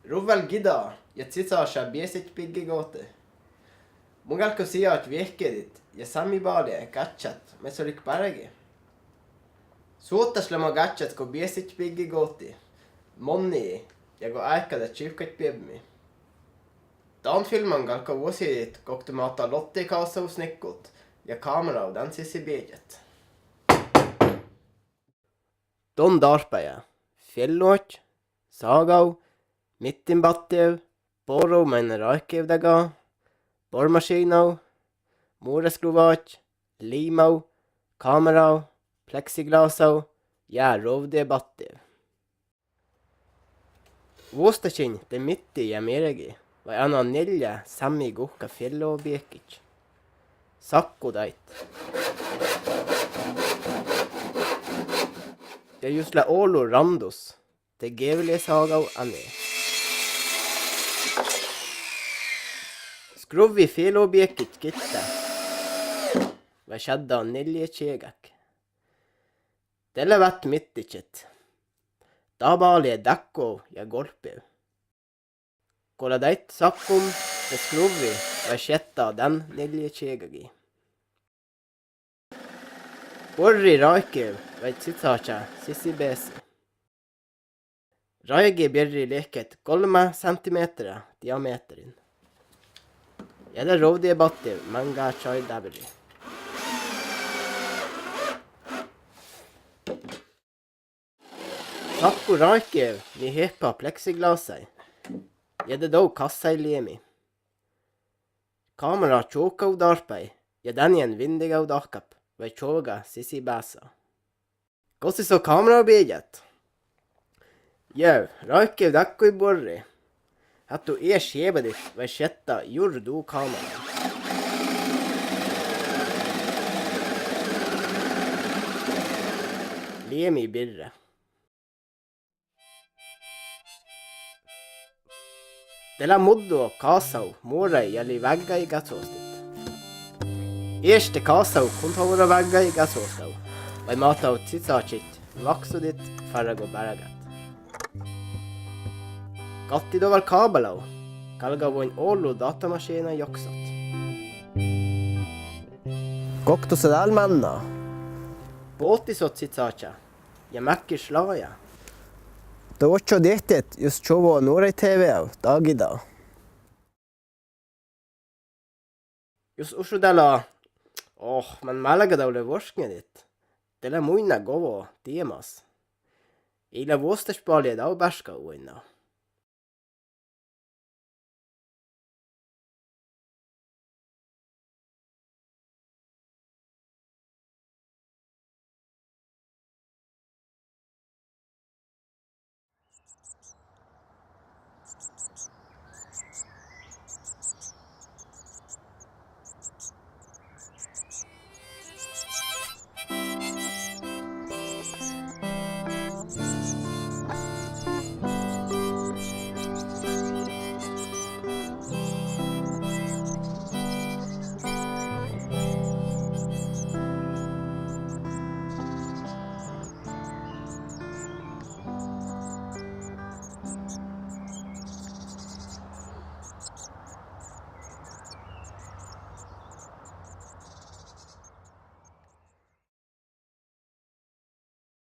Rovel gida, ja tsitsasha biesit piggigoote. Mungalko siat viehkedit, ja samibaalia katsat, mesolik paregi. Suottaslema katsat, ko biesit piggigooti. Monni, ja ko aikada chivkat piebmi. Taanfilman galko vuosidit, koktumata lottikaassausnikkut, ja kamerau dansisi biedjat. Don darpeja, fjellåt, sagau, mittinbattev, poro men raikevdaga, bormaskinau, moreskruvat, limau, kamerau, plexiglasau, ja rovdebattev. Vuostakin te mitti ja meregi, vai anna neljä sammi kuhka fjellobiekic. Sakku dait. Ja jusla Oulu Randus, te gevle sagau anne. Skruvi fjellobiekic gitta, vai shadda nelje tjegak. Tällä vät mitticet. Tabaali dakko ja golpev. Kolla deit sakkum, te skruvi, vai sjetta den nelje tjegagi. Orri raikev, vai tsitsacha sissi besi. Raigi bjerri leket 3 centimeter diameterin. Jädä rovdiebattiv manga chai dabri. Sakku raikev ni hepa plexiglasai. Jädä dou kassai liemi. Kamera chokau darpai, ja danien vindigau dahkap, vai choga sisi basa. Kossi so kamera biedjat? Jau, raikev dakkui borri. Hattu skjebedit, vai sjetta jurdu kamera. Liemi birre. Della muddo kasau muorei jälli väggai gatsoostit. Eerste kasau kuntovura väggai gatsoostau, vai matau tsitsachit vaksudit farrago baragat. Kattidoval kabelau, kalgavoin Oulu datamaskina joksat. Koktused almanna. Båtisot tsitsacha, ja mäkki slaja. Tuocho dehtet just chovo nuorei TV dagida. Just usudala, men mälagadaule vorsknedit. Dela muina govo diemas. Ila vuostaspalje dau bärska uina.